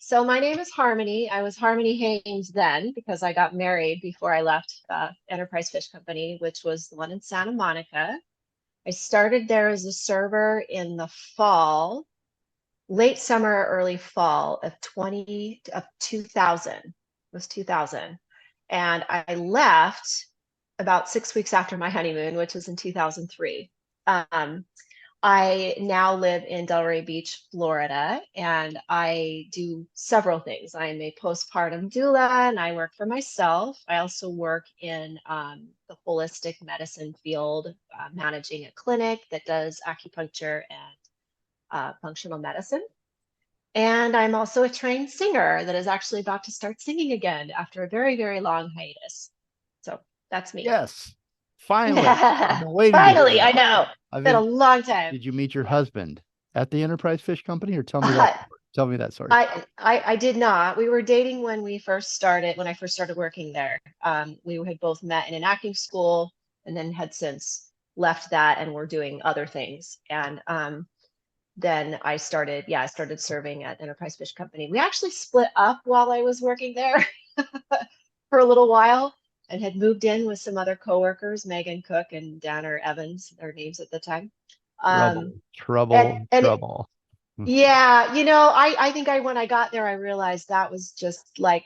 So my name is Harmony. I was Harmony Haynes then because I got married before I left Enterprise Fish Company, which was the one in Santa Monica. I started there as a server in the fall, late summer, early fall of 2000. It was 2000. And I left about 6 weeks after my honeymoon, which was in 2003. I now live in Rey Beach, Florida, and I do several things. I am a postpartum doula and I work for myself. I also work in the holistic medicine field, managing a clinic that does acupuncture and functional medicine. And I'm also a trained singer that is actually about to start singing again after a very, very long hiatus. So that's me. Yes. Finally. I've been waiting to hear Finally, I that. know. It's been a long time. Did you meet your husband at the Enterprise Fish Company, or tell me that? Tell me that story. I did not. We were dating when I first started working there. We had both met in an acting school and then had since left that and were doing other things. And then I started serving at Enterprise Fish Company. We actually split up while I was working there for a little while and had moved in with some other coworkers, Megan Cook and Danner Evans, their names at the time. Trouble. Yeah, I think when I got there, I realized that was just like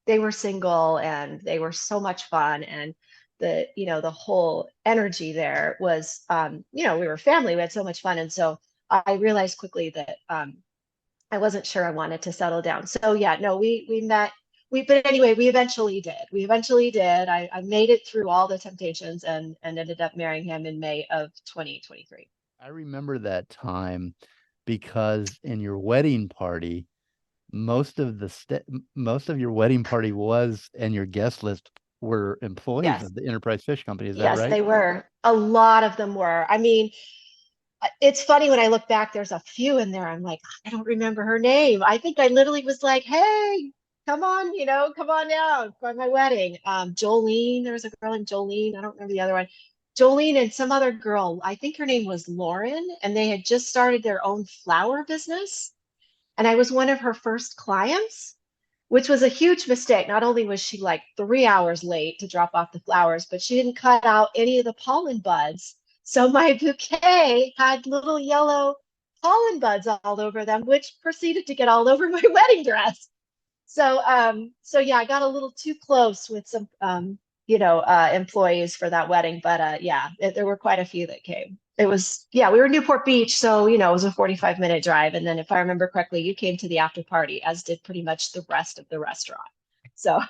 they were single and they were so much fun, and the whole energy there was, we were family, we had so much fun. And so I realized quickly that I wasn't sure I wanted to settle down. So yeah, no, we met. But anyway, we eventually did. I made it through all the temptations and ended up marrying him in May of 2023. I remember that time because in your wedding party, most of your wedding party was, and your guest list were employees of the Enterprise Fish Company. Is that right? Yes, they were. A lot of them were. I mean, it's funny when I look back, there's a few in there. I'm like, I don't remember her name. I think I literally was like, hey, come on, come on down for my wedding. Jolene, there was a girl named Jolene. I don't remember the other one. Jolene and some other girl, I think her name was Lauren, and they had just started their own flower business. And I was one of her first clients, which was a huge mistake. Not only was she like 3 hours late to drop off the flowers, but she didn't cut out any of the pollen buds. So my bouquet had little yellow pollen buds all over them, which proceeded to get all over my wedding dress. So yeah, I got a little too close with some employees for that wedding, but there were quite a few that came. We were in Newport Beach, so it was a 45-minute drive. And then if I remember correctly, you came to the after party, as did pretty much the rest of the restaurant. So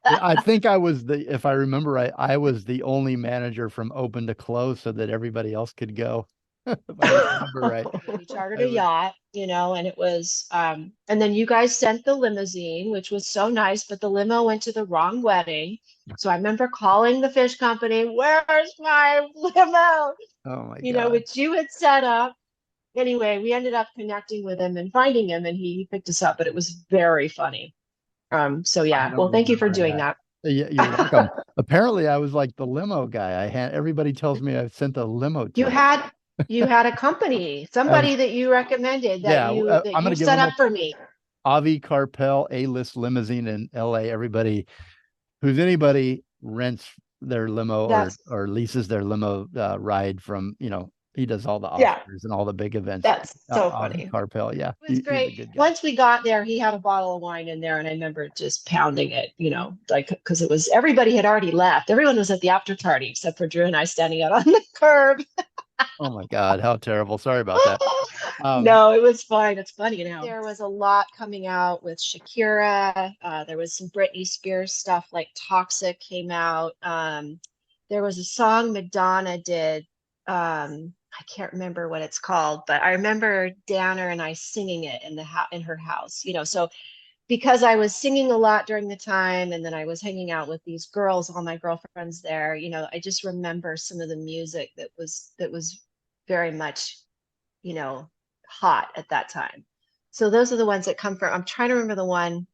I think if I remember right, I was the only manager from open to close so that everybody else could go. If I remember right. We chartered a yacht, and it was, and then you guys sent the limousine, which was so nice, but the limo went to the wrong wedding. So I remember calling the fish company, where's my limo? Oh my God. Which you had set up. Anyway, we ended up connecting with him and finding him, and he picked us up, but it was very funny. So yeah, well, thank you for doing that. Yeah, you're welcome. Apparently, I was like the limo guy. Everybody tells me I sent a limo to you had a company, somebody that you recommended that you set up for me. Avi Carpel, A-list limousine in LA. Anybody rents their limo or leases their limo ride from, he does all the Oscars and all the big events. That's so funny. Carpel, yeah. It was great. Once we got there, he had a bottle of wine in there, and I remember just pounding it, because everybody had already left. Everyone was at the after party except for Drew and I standing out on the curb. Oh my God, how terrible. Sorry about that. No, it was fine. It's funny now. There was a lot coming out with Shakira. There was some Britney Spears stuff, like Toxic came out. There was a song Madonna did. I can't remember what it's called, but I remember Danner and I singing it in her house, so because I was singing a lot during the time, and then I was hanging out with these girls, all my girlfriends there, I just remember some of the music that was very much, hot at that time. So those are the ones that come from, I'm trying to remember the one,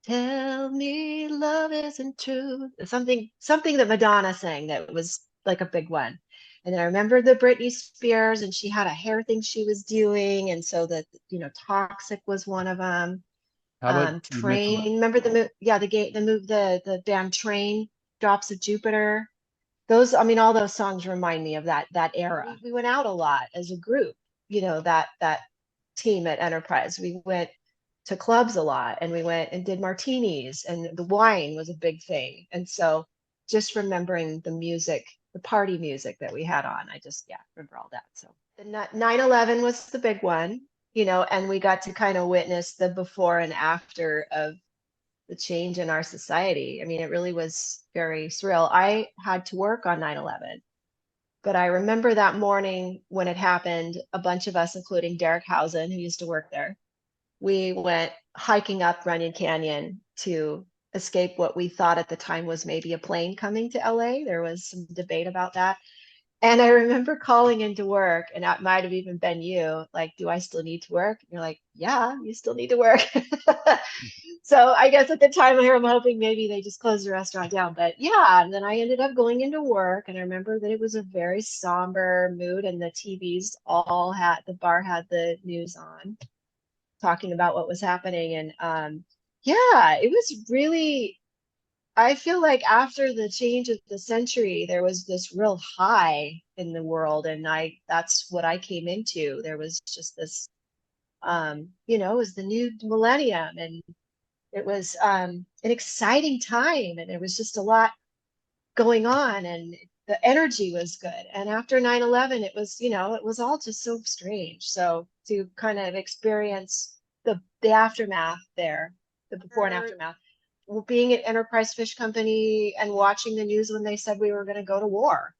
tell me love isn't true, something that Madonna sang that was like a big one. And then I remember the Britney Spears, and she had a hair thing she was doing. And so that, Toxic was one of them. How about you mentioned Train, remember the band Train, Drops of Jupiter. Those, I mean, all those songs remind me of that era. We went out a lot as a group, that team at Enterprise. We went to clubs a lot, and we went and did martinis, and the wine was a big thing. And so just remembering the music, the party music that we had on, I just, yeah, remember all that. So the 9/11 was the big one, and we got to kind of witness the before and after of the change in our society. I mean, it really was very surreal. I had to work on 9/11, but I remember that morning when it happened, a bunch of us, including Derek Housen, who used to work there, we went hiking up Runyon Canyon to escape what we thought at the time was maybe a plane coming to LA. There was some debate about that. And I remember calling into work, and that might have even been you, like, do I still need to work? And you're like, yeah, you still need to work. So I guess at the time I'm hoping maybe they just closed the restaurant down. But yeah, and then I ended up going into work, and I remember that it was a very somber mood, and the the bar had the news on talking about what was happening. And yeah, it was really, I feel like after the change of the century, there was this real high in the world. And that's what I came into. There was just this, it was the new millennium, and it was an exciting time, and there was just a lot going on, and the energy was good. And after 9/11, it was, it was all just so strange. So to kind of experience the aftermath there, the before and aftermath, being at Enterprise Fish Company and watching the news when they said we were going to go to war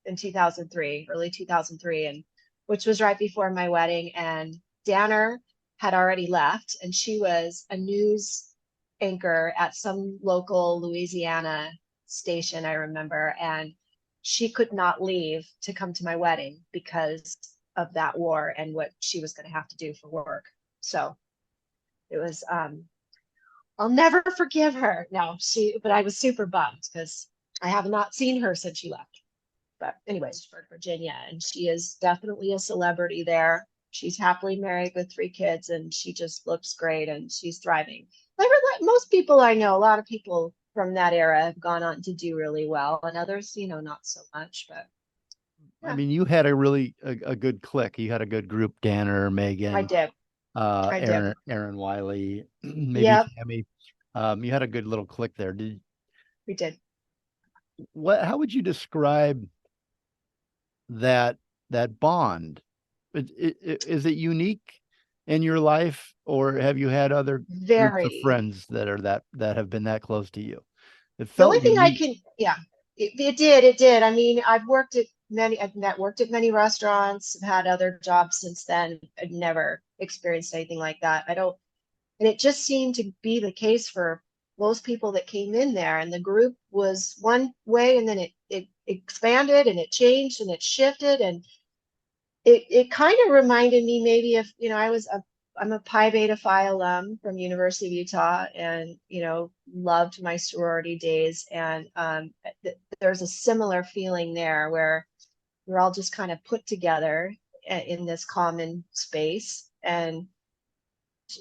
in 2003, early 2003, and which was right before my wedding. And Danner had already left, and she was a news anchor at some local Louisiana station, I remember, and she could not leave to come to my wedding because of that war and what she was going to have to do for work. So it was, I'll never forgive her. No, but I was super bummed because I have not seen her since she left. But anyways, for Virginia, and she is definitely a celebrity there. She's happily married with 3 kids, and she just looks great, and she's thriving. Like most people I know, a lot of people from that era have gone on to do really well, and others, not so much. But I yeah, mean, you had a really a good clique. You had a good group, Danner, I Megan, did. I did. Aaron Wiley, maybe Yep, Tammy. You had a good little clique there. we did. How would you describe that bond? Is it unique in your life, or have you had other groups of Very. friends that have been that close to you? It The felt only thing I unique. can, yeah, it did. I mean, worked at many restaurants, had other jobs since then. I'd never experienced anything like that. I don't, and it just seemed to be the case for most people that came in there. And the group was one way, and then it expanded, and it changed, and it shifted. And it kind of reminded me maybe of, I'm a Pi Beta Phi alum from University of Utah, and, loved my sorority days. And there's a similar feeling there where we're all just kind of put together in this common space. And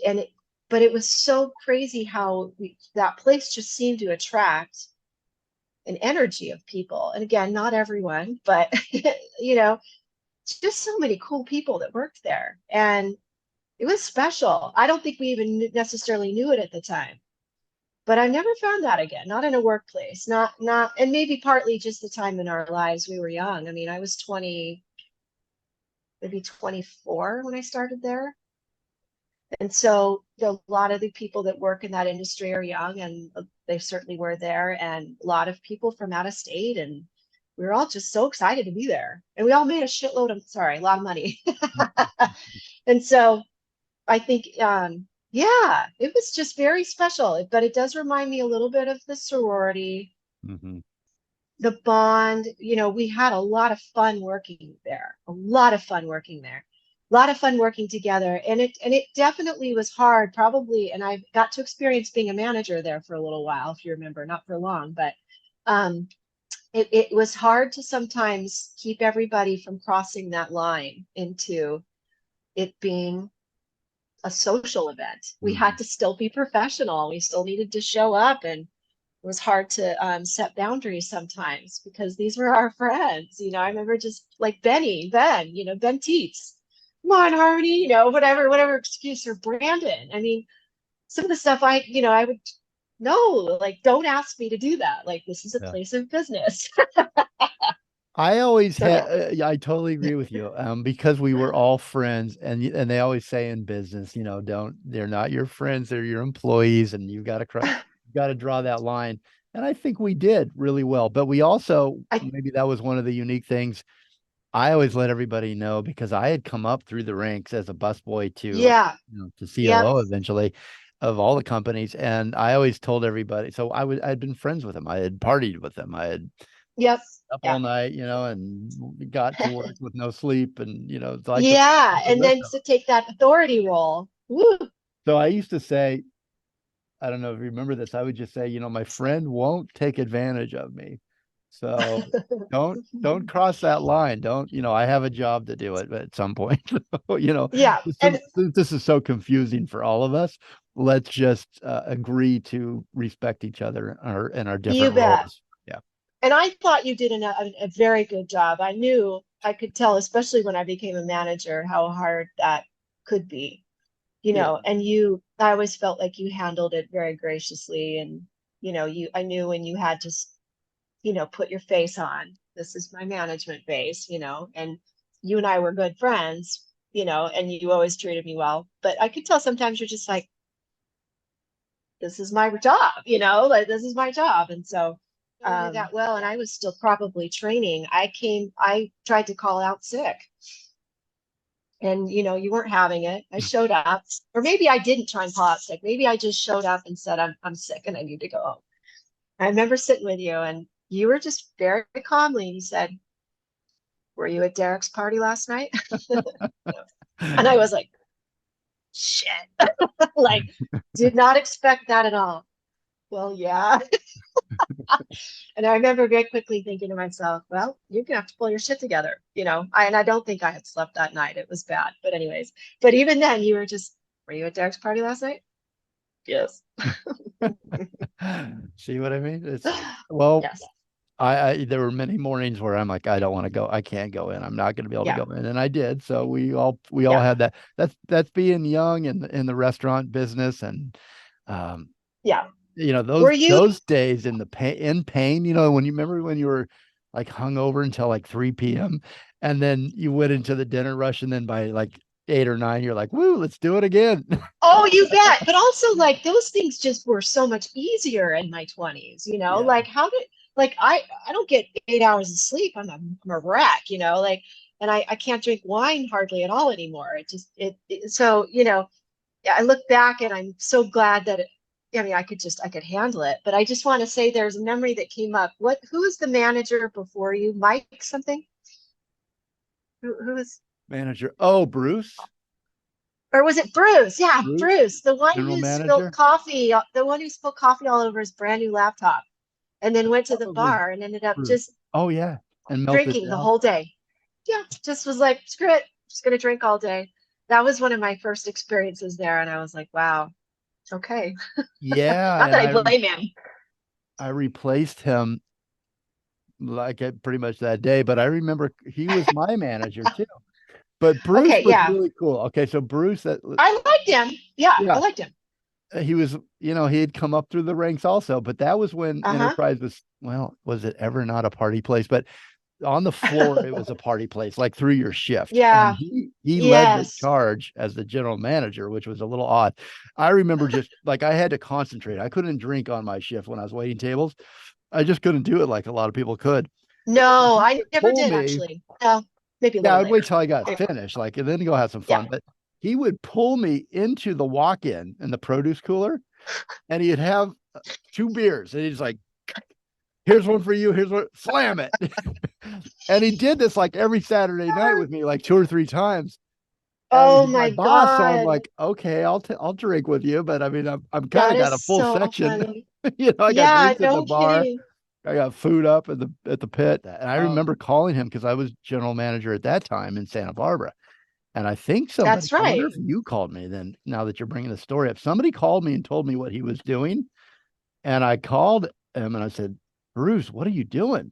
it, but it was so crazy how that place just seemed to attract an energy of people. And again, not everyone, but just so many cool people that worked there. And it was special. I don't think we even necessarily knew it at the time, but I never found that again, not in a workplace, and maybe partly just the time in our lives. We were young. I mean, I was 20, maybe 24 when I started there. And so a lot of the people that work in that industry are young, and they certainly were there, and a lot of people from out of state. And we were all just so excited to be there. And we all made a lot of money. And so I think, yeah, it was just very special. But it does remind me a little bit of the sorority, Mm-hmm. the bond. We had a lot of fun working there, a lot of fun working there, a lot of fun working together. And it definitely was hard, probably. And I got to experience being a manager there for a little while, if you remember, not for long, but it was hard to sometimes keep everybody from crossing that line into it being a social event. We had Mhm. to still be professional. We still needed to show up, and it was hard to set boundaries sometimes because these were our friends. I remember just like Ben, Ben Teets, come on, Harmony, whatever excuse, or Brandon. I mean, some of the stuff I would, no, like, don't ask me to do that. Like, this is a Yeah. place of business. I always So had, yeah. yeah, I totally agree with you. Because we were all friends, and they always say in business, they're not your friends, they're your employees, and you got to draw that line. And I think we did really well, but we also, I maybe that was one of the unique things. I always let everybody know because I had come up through the ranks as a busboy Yeah. to Yep. COO eventually of all the companies. And I always told everybody, so I'd been friends with them. I had partied with them. I had Yep. up Yeah. all night, and got to work with no sleep, and it's like Yeah. the And rest then of to us. take that authority role. Woo. So I used to say, I don't know if you remember this, I would just say, my friend won't take advantage of me. So don't cross that line. Don't, I have a job to do it at some point. Yeah. And Since this is so confusing for all of us, let's just agree to respect each other and our you different bet. roles. Yeah. And I thought you did a very good job. I could tell, especially when I became a manager, how hard that could be, Yeah. and I always felt like you handled it very graciously. And, I knew when you had to, put your face on, this is my management face, and you and I were good friends, and you always treated me well. But I could tell sometimes you're just like, this is my job, like, this is my job. And so I knew that well, and I was still probably training. I tried to call out sick, and you weren't having it. I showed up, or maybe I didn't try and call out sick. Maybe I just showed up and said, I'm sick and I need to go home. I remember sitting with you, and you were just very calmly, and you said, were you at Derek's party last night? And I was like, shit. Like, did not expect that at all. Well, yeah. And I remember very quickly thinking to myself, well, you're gonna have to pull your shit together, and I don't think I had slept that night. It was bad. But anyways, but even then you were just, were you at Derek's party last night? Yes. See what I mean? Well, Yes. I there were many mornings where I'm like, I don't want to go. I can't go in. I'm not going to be able to Yeah. go in. And I did. So we all Yeah. had that. That's being young in the restaurant business. And um, Yeah. those Were you? those days in pain, when you remember when you were like hung over until like 3 p.m. and then you went into the dinner rush, and then by like 8 or 9, you're like, woo, let's do it again. Oh, you bet. But also, like, those things just were so much easier in my 20s, Yeah. like, how did, like, I don't get 8 hours of sleep. I'm a wreck, like, and I can't drink wine hardly at all anymore. So, yeah, I look back and I'm so glad that I mean, I could handle it. But I just want to say there's a memory that came up. Who was the manager before you? Mike something? Who was, Manager. Oh, Bruce. or was it Bruce? Yeah, Bruce, Bruce, the one general who spilled manager. coffee, all over his brand new laptop, and then went to the Probably bar and ended up Bruce. just Oh yeah, and melted drinking the down. whole day. Yeah, just was like, screw it, just gonna drink all day. That was one of my first experiences there, and I was like, wow, okay. Yeah, Not and that I blame him. I replaced him like pretty much that day, but I remember he was my manager too. But Bruce Okay, was yeah. really cool. Okay, so Bruce, I liked him. Yeah, I yeah, liked him. he was, he had come up through the ranks also, but that was when Uh-huh. Enterprise was, well, was it ever not a party place? But on the floor, it was a party place, like through your shift. And Yeah. he led the Yes. charge as the general manager, which was a little odd. I remember just like I had to concentrate. I couldn't drink on my shift when I was waiting tables. I just couldn't do it like a lot of people could. No, He I would never pull did me. actually. No, maybe a Yeah, little I'd wait later. till I got finished, like, and then go have some Yeah. fun. But he would pull me into the walk-in in the produce cooler, and he'd have 2 beers, and he's like, "Here's one for you. Here's one. Slam it." And he did this like every Saturday night with me, like 2 or 3 times. And Oh he's my my boss, so I'm God. like, okay, I'll drink with you, but I mean, I'm kind That of got is a full so section. funny. I got Yeah, drinks at the no bar. kidding. I got food up at the pit. And I remember calling him because I was general manager at that time in Santa Barbara. And I think somebody, That's I wonder right. if you called me then, now that you're bringing the story up, somebody called me and told me what he was doing. And I called him and I said, Bruce, what are you doing?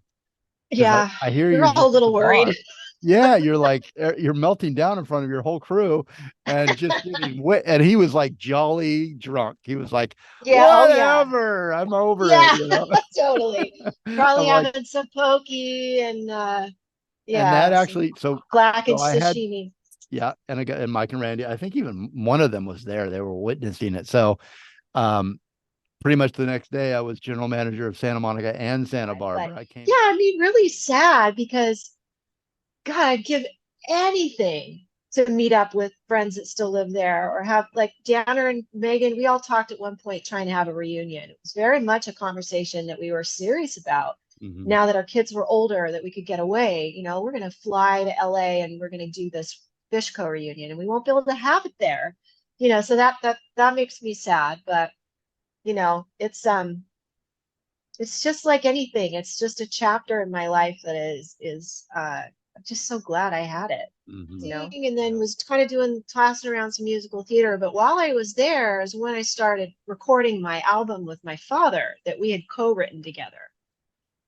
Because Yeah, I hear we're you're all a just at the little worried. bar. Yeah, you're like, you're melting down in front of your whole crew and just getting wet. And he was like jolly drunk. He was like, Yeah, oh yeah. whatever, I'm over it, Yeah, you know? totally. Probably I'm like, having some pokey and and that yeah, some actually, black and so I had, sashimi. yeah, and I got, and Mike and Randy, I think even one of them was there. They were witnessing it. So, um, pretty much the next day, I was general manager of Santa Monica and Santa But Barbara. I came. yeah, I mean, really sad because God, I'd give anything to meet up with friends that still live there or have like Danner and Megan. We all talked at one point trying to have a reunion. It was very much a conversation that we were serious about. Mhm. Now that our kids were older, that we could get away, we're going to fly to LA and we're going to do this Fishco reunion and we won't be able to have it there. So that makes me sad, but it's just like anything. It's just a chapter in my life that I'm just so glad I had it. Mhm. And then Yeah. was kind of doing tossing around some musical theater. But while I was there is when I started recording my album with my father that we had co-written together.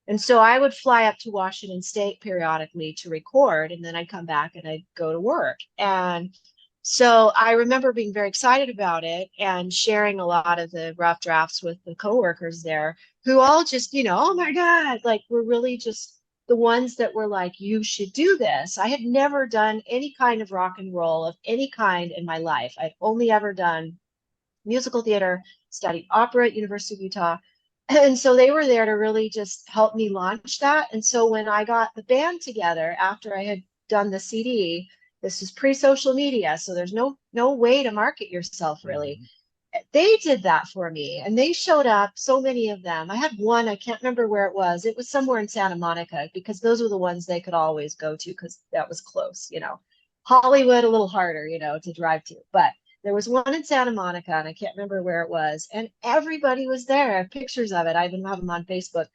And so I would fly up to Washington State periodically to record, and then I'd come back and I'd go to work. And so I remember being very excited about it and sharing a lot of the rough drafts with the coworkers there, who all just, oh my God, like we're really just the ones that were like, you should do this. I had never done any kind of rock and roll of any kind in my life. I'd only ever done musical theater, studied opera at University of Utah. And so they were there to really just help me launch that. And so when I got the band together after I had done the CD, this was pre-social media, so there's no way to market yourself really. Mhm. They did that for me and they showed up, so many of them. I had one, I can't remember where it was. It was somewhere in Santa Monica because those were the ones they could always go to because that was close. Hollywood, a little harder, to drive to. But there was one in Santa Monica and I can't remember where it was. And everybody was there. I have pictures of it. I even have them on Facebook.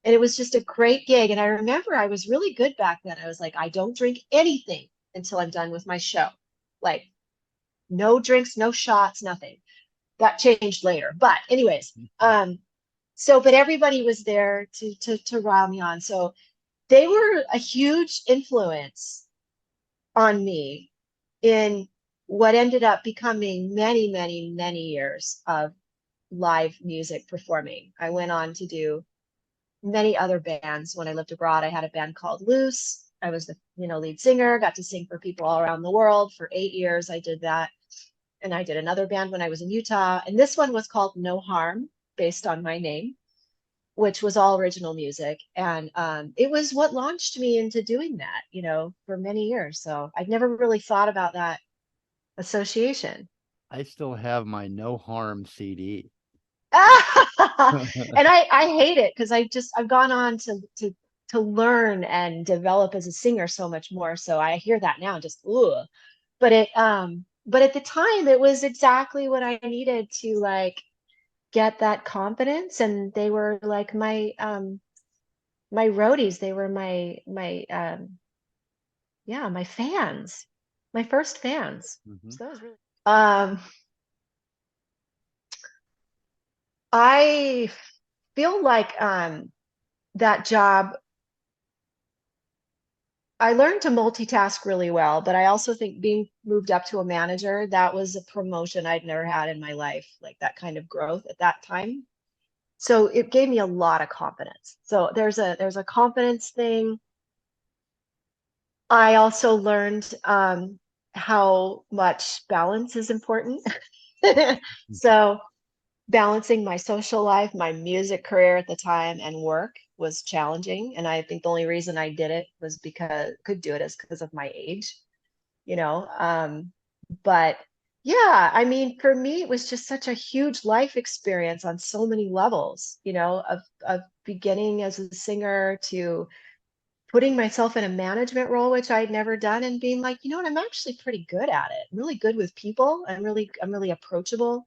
And it was just a great gig. And I remember I was really good back then. I was like, I don't drink anything until I'm done with my show. Like, no drinks, no shots, nothing. That changed later. But anyways, but everybody was there to rile me on. So they were a huge influence on me in what ended up becoming many, many, many years of live music performing. I went on to do many other bands. When I lived abroad, I had a band called Loose. I was the lead singer, got to sing for people all around the world. For 8 years, I did that. And I did another band when I was in Utah. And this one was called No Harm, based on my name, which was all original music. And it was what launched me into doing that, for many years. So I'd never really thought about that association. I still have my No Harm CD. And I hate it because I've gone on to learn and develop as a singer so much more. So I hear that now, just ugh. But at the time it was exactly what I needed to like get that confidence. And they were like my roadies. They were my fans, my first fans. Mhm. So that was really I feel like that job, I learned to multitask really well, but I also think being moved up to a manager, that was a promotion I'd never had in my life, like that kind of growth at that time. So it gave me a lot of confidence. So there's a confidence thing. I also learned how much balance is important. So balancing my social life, my music career at the time, and work was challenging. And I think the only reason I did it was because could do it is because of my age, you know. But yeah, I mean, for me, it was just such a huge life experience on so many levels, of beginning as a singer to putting myself in a management role, which I'd never done, and being like, you know what, I'm actually pretty good at it. I'm really good with people. I'm really approachable.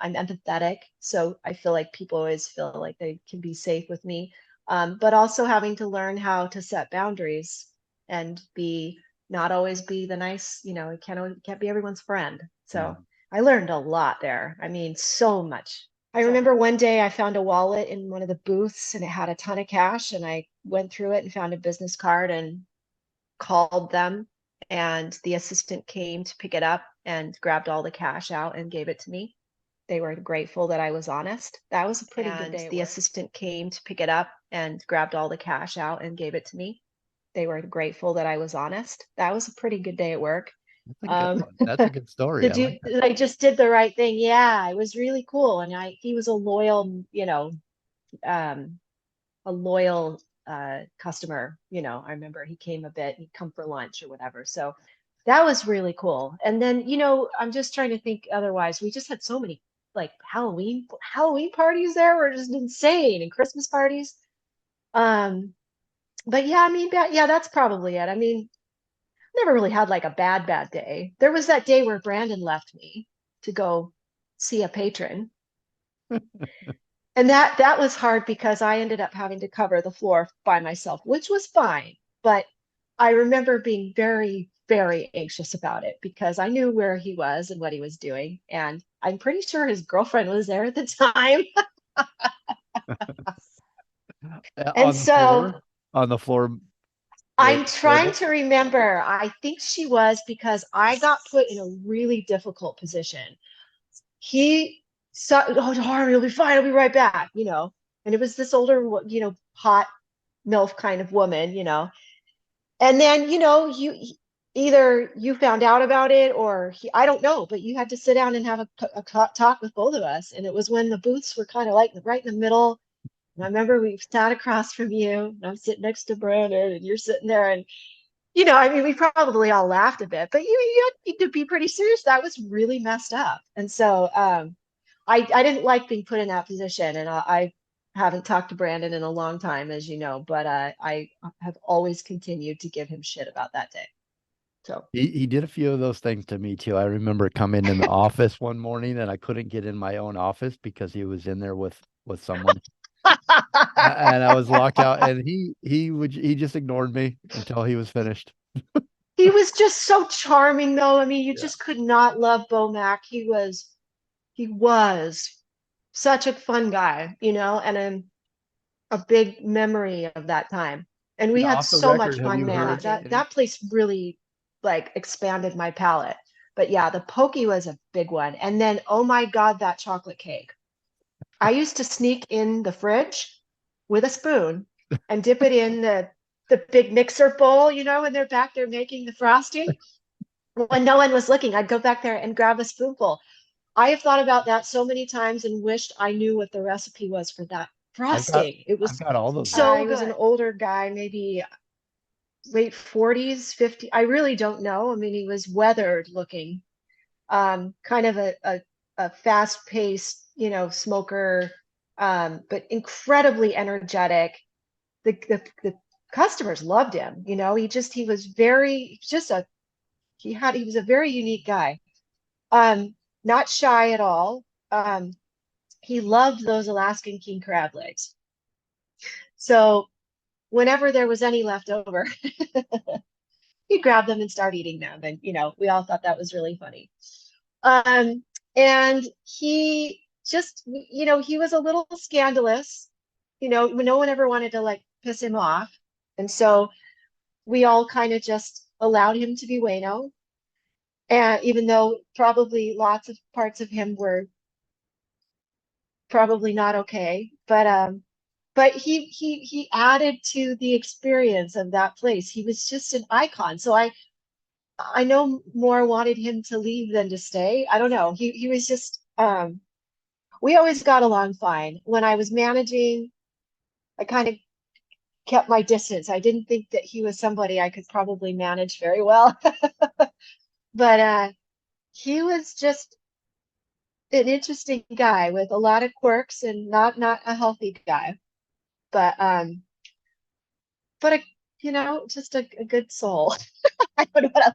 I'm empathetic, so I feel like people always feel like they can be safe with me. But also having to learn how to set boundaries and be not always be the nice, it can't be everyone's friend. So I learned a lot there. I mean, so much. I remember one day I found a wallet in one of the booths and it had a ton of cash, and I went through it and found a business card and called them, and the assistant came to pick it up and grabbed all the cash out and gave it to me. They were grateful that I was honest. That was a pretty good day. The assistant came to pick it up and grabbed all the cash out and gave it to me. They were grateful that I was honest. That was a pretty good day at work. That's a good one. That's a good story. I just did the right thing. Yeah, it was really cool. And he was a loyal, a loyal customer. I remember he came a bit, he'd come for lunch or whatever. So that was really cool. And then, I'm just trying to think otherwise. We just had so many like Halloween parties there were just insane, and Christmas parties. But yeah, I mean, yeah, that's probably it. I mean, never really had like a bad day. There was that day where Brandon left me to go see a patron. And that was hard because I ended up having to cover the floor by myself, which was fine. But I remember being very, very anxious about it because I knew where he was and what he was doing. And I'm pretty sure his girlfriend was there at the time. On the floor. I'm trying to remember. I think she was, because I got put in a really difficult position. He saw, oh, Harvey, you'll be fine. I'll be right back, And it was this older, hot MILF kind of woman, And then, either you found out about it or I don't know, but you had to sit down and have a talk with both of us. And it was when the booths were kind of like right in the middle. And I remember we sat across from you, and I'm sitting next to Brandon, and you're sitting there, and I mean, we probably all laughed a bit, but you had to be pretty serious. That was really messed up. And so I didn't like being put in that position. And I haven't talked to Brandon in a long time, as you know, but I have always continued to give him shit about that day. So he did a few of those things to me too. I remember coming in the office one morning and I couldn't get in my own office because he was in there with someone. And I was locked out, and he just ignored me until he was finished. He was just so charming, though. I mean, you just could not love Bo Mack. He was such a fun guy, and a big memory of that time. And we had so much fun, man. That place really like expanded my palate. But yeah, the pokey was a big one. And then, oh my God, that chocolate cake. I used to sneak in the fridge with a spoon and dip it in the big mixer bowl, and they're back there making the frosting. When no one was looking, I'd go back there and grab a spoonful. I have thought about that so many times and wished I knew what the recipe was for that frosting. It was I've got all those. So he was an older guy, maybe late 40s, 50. I really don't know. I mean, he was weathered looking, kind of a fast-paced, smoker, but incredibly energetic. The customers loved him. He was a very unique guy. Not shy at all. He loved those Alaskan king crab legs. So whenever there was any left over, he'd grab them and start eating them. And, we all thought that was really funny. And he just, he was a little scandalous. No one ever wanted to like piss him off. And so we all kind of just allowed him to be Wayno. And even though probably lots of parts of him were probably not okay, but he added to the experience of that place. He was just an icon. So I know more wanted him to leave than to stay. I don't know. He was just we always got along fine. When I was managing, I kind of kept my distance. I didn't think that he was somebody I could probably manage very well. But he was just an interesting guy with a lot of quirks and not a healthy guy. But just a good soul. I don't know what else